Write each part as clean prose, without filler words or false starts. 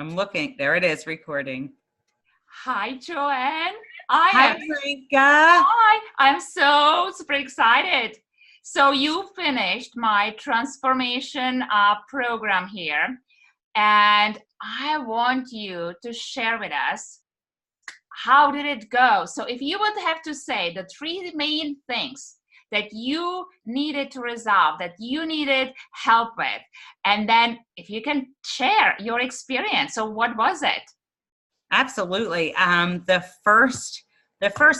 I'm looking. There it is, recording. Hi, Joanne. Hi, Priyanka. Hi. I'm so super excited. So you finished my transformation program here, and I want you to share with us how did it go. So if you would have to say the three main things that you needed to resolve, that you needed help with, and then if you can share your experience. So what was it? Absolutely. The first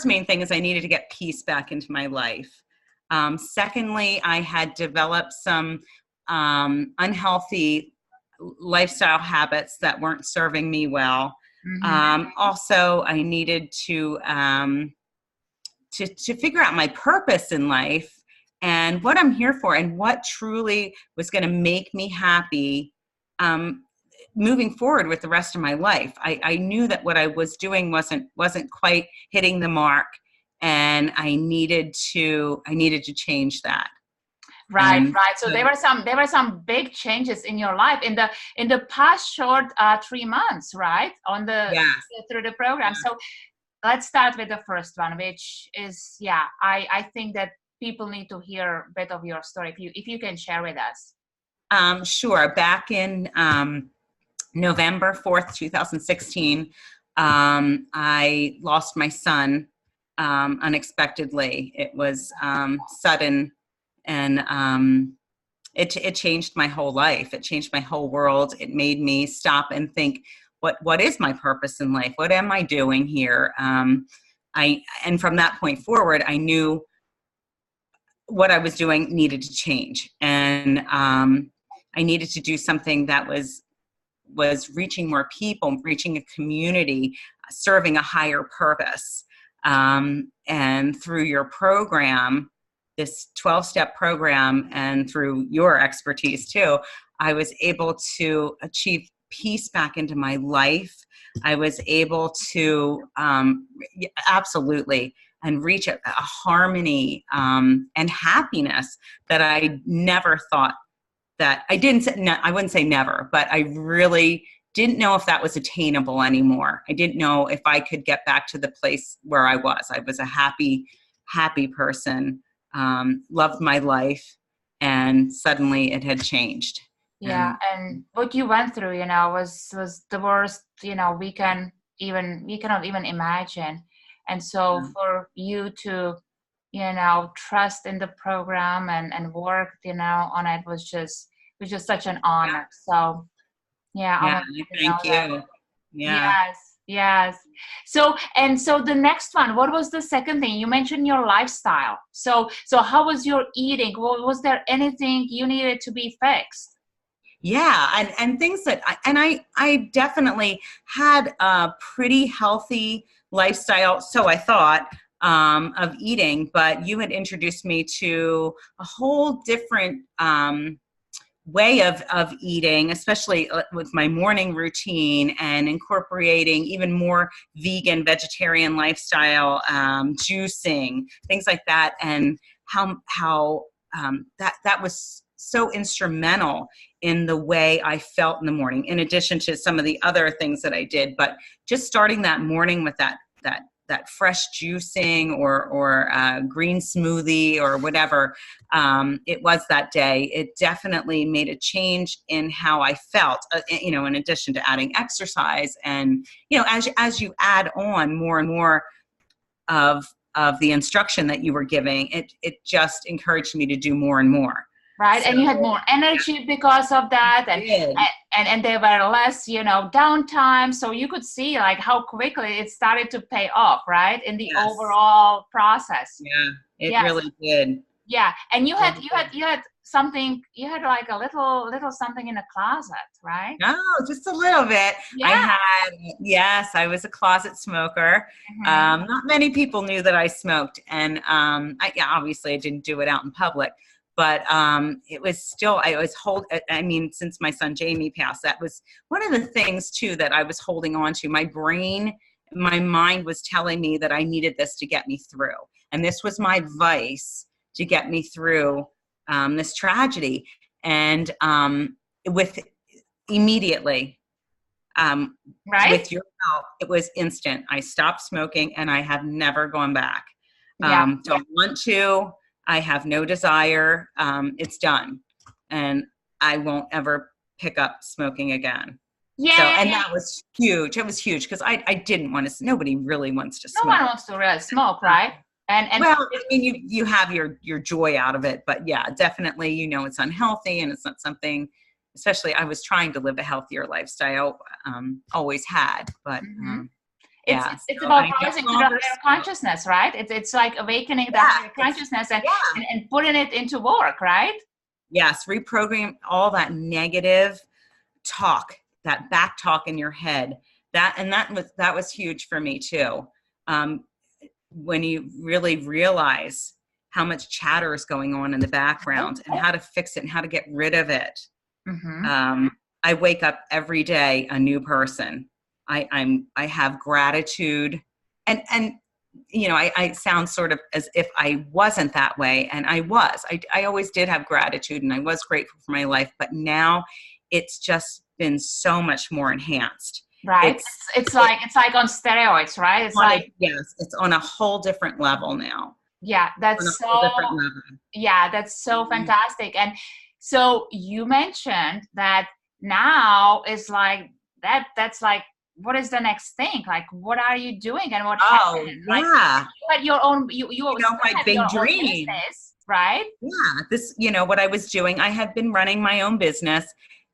main thing is I needed to get peace back into my life. Secondly, I had developed some unhealthy lifestyle habits that weren't serving me well. Also, I needed to figure out my purpose in life and what I'm here for and what truly was going to make me happy moving forward with the rest of my life. I knew that what I was doing wasn't quite hitting the mark, and I needed to change that. Right. So there were some big changes in your life in the past short 3 months, right? Yes. Through the program. So let's start with the first one, which is I think that people need to hear a bit of your story if you can share with us. Sure. Back in November 4th, 2016, I lost my son unexpectedly. It was sudden, and it changed my whole life. It changed my whole world. It made me stop and think, what is my purpose in life? What am I doing here? And from that point forward, I knew what I was doing needed to change, and I needed to do something that was reaching more people, reaching a community, serving a higher purpose. And through your program, this 12-step program, and through your expertise too, I was able to achieve peace back into my life. I was able to absolutely and reach a harmony and happiness that I never thought that I didn't say, no, I wouldn't say never, but I really didn't know if that was attainable anymore. I didn't know if I could get back to the place where I was. I was a happy person, loved my life, and suddenly it had changed. Yeah, and what you went through, was the worst, we cannot even imagine. And so for you to, trust in the program and work, on it was just such an honor. So yeah, I Yeah, want you to know thank that. you. Yeah. Yes. So the next one, what was the second thing? You mentioned your lifestyle. So how was your eating? Was there anything you needed to be fixed? Yeah, and things that I definitely had a pretty healthy lifestyle, so I thought, of eating, but you had introduced me to a whole different way of eating, especially with my morning routine and incorporating even more vegan, vegetarian lifestyle, juicing, things like that, and how that was so instrumental in the way I felt in the morning, in addition to some of the other things that I did. But just starting that morning with that fresh juicing or green smoothie or whatever it was that day, it definitely made a change in how I felt, in addition to adding exercise. And, as you add on more and more of the instruction that you were giving, it just encouraged me to do more and more. Right. So, And you had more energy because of that. And there were less, downtime. So you could see like how quickly it started to pay off, right? In the overall process. Yeah, it really did. Yeah. And you had something, you had like a little something in the closet, right? No, just a little bit. Yeah. I was a closet smoker. Not many people knew that I smoked. And obviously I didn't do it out in public. But it was still, since my son Jamie passed, that was one of the things too that I was holding on to. My mind was telling me that I needed this to get me through. And this was my vice to get me through this tragedy. And immediately, Right? with your help, it was instant. I stopped smoking and I have never gone back. Yeah. Don't want to. I have no desire. It's done. And I won't ever pick up smoking again. So, Yeah. and that was huge. It was huge because I didn't want to, nobody really wants to No smoke. one wants to really smoke, right? And Well, I mean, you have your joy out of it, but yeah, definitely, you know, it's unhealthy and it's not something, especially I was trying to live a healthier lifestyle, always had, but yeah. It's So about I no rising to the longer higher smoke. consciousness, right? It's like awakening the Yeah, higher consciousness yeah. and putting it into work, right? Yes, reprogram all that negative talk, that back talk in your head. That was huge for me too. Um, when you really realize how much chatter is going on in the background and how to fix it and how to get rid of it. I wake up every day a new person. I have gratitude, and you know, I sound sort of as if I wasn't that way, and I was. I always did have gratitude, and I was grateful for my life, but now it's just been so much more enhanced. Right. It's like on steroids, right? It's like, yes, it's on a whole different level now. yeah, On a whole different level. that's so fantastic. And so you mentioned that now is like that's like, what is the next thing? Like, what are you doing and what happened? Like, Yeah. you had your own, you You still know, my have big your own dream. business, right? Yeah, this, you know, what I was doing, I had been running my own business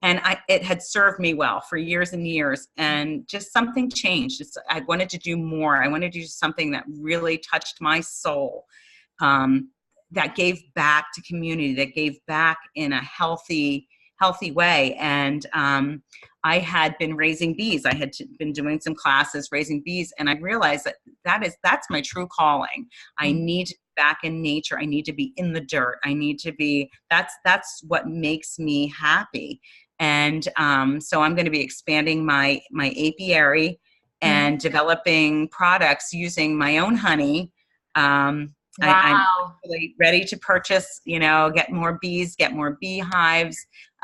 and it had served me well for years and years, and just something changed. I wanted to do more. I wanted to do something that really touched my soul, that gave back to community, that gave back in a healthy way. And I had been raising bees. I had been doing some classes raising bees, and I realized that's my true calling. I need to be back in nature. I need to be in the dirt. I need to be, that's what makes me happy. And so I'm going to be expanding my apiary and developing products using my own honey. I'm really ready to purchase, you know, get more bees, get more beehives.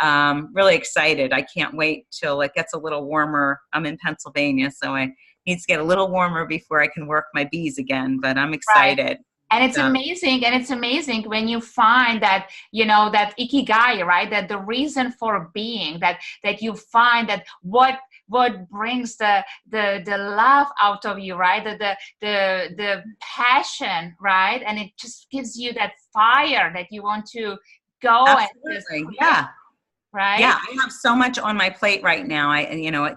Really excited. I can't wait till it gets a little warmer. I'm in Pennsylvania, so I need to get a little warmer before I can work my bees again, but I'm excited. Right. And it's amazing when you find that, you know, that ikigai, right? That the reason for being, that you find that what brings the love out of you, right? The passion, right? And it just gives you that fire that you want to go. Absolutely. And just create, yeah. right? Yeah, I have so much on my plate right now. You know,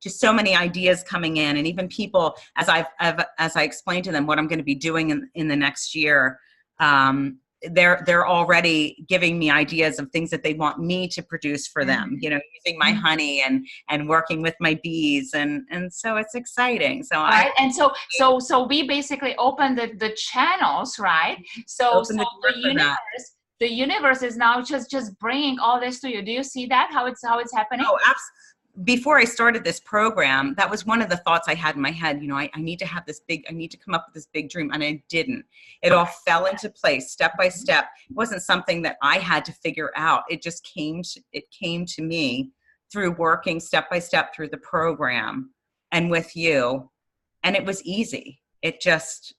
just so many ideas coming in, and even people, as I explained to them what I'm going to be doing in the next year, they're already giving me ideas of things that they want me to produce for them. You know, using my honey and working with my bees, and so it's exciting. So right. And so we basically open the channels, right? So the universe is now just bringing all this to you. Do you see that, how it's happening? Oh, absolutely. Before I started this program, that was one of the thoughts I had in my head. You know, I need to have I need to come up with this big dream, and I didn't. It all fell into place step by step. It wasn't something that I had to figure out. It just came to me through working step by step through the program and with you, and it was easy. It was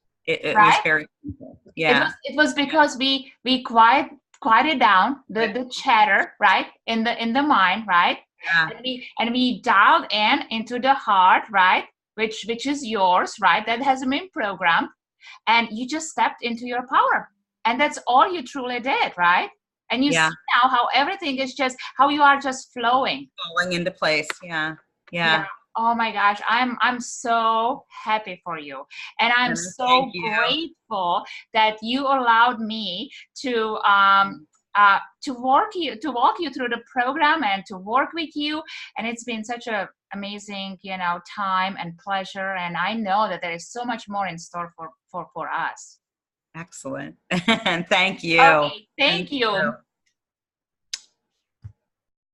very simple. Yeah. It was because we quieted down the chatter, right, in the mind, right? Yeah. And we dialed into the heart, right, which is yours, right, that has been programmed, and you just stepped into your power, and that's all you truly did, right? And you see now how everything is just, how you are just falling into place. Yeah. Oh my gosh, I'm so happy for you, and I'm so grateful that you allowed me to walk you through the program and to work with you. And it's been such a amazing, you know, time and pleasure, and I know that there is so much more in store for us. Excellent. And thank you. Okay, thank you.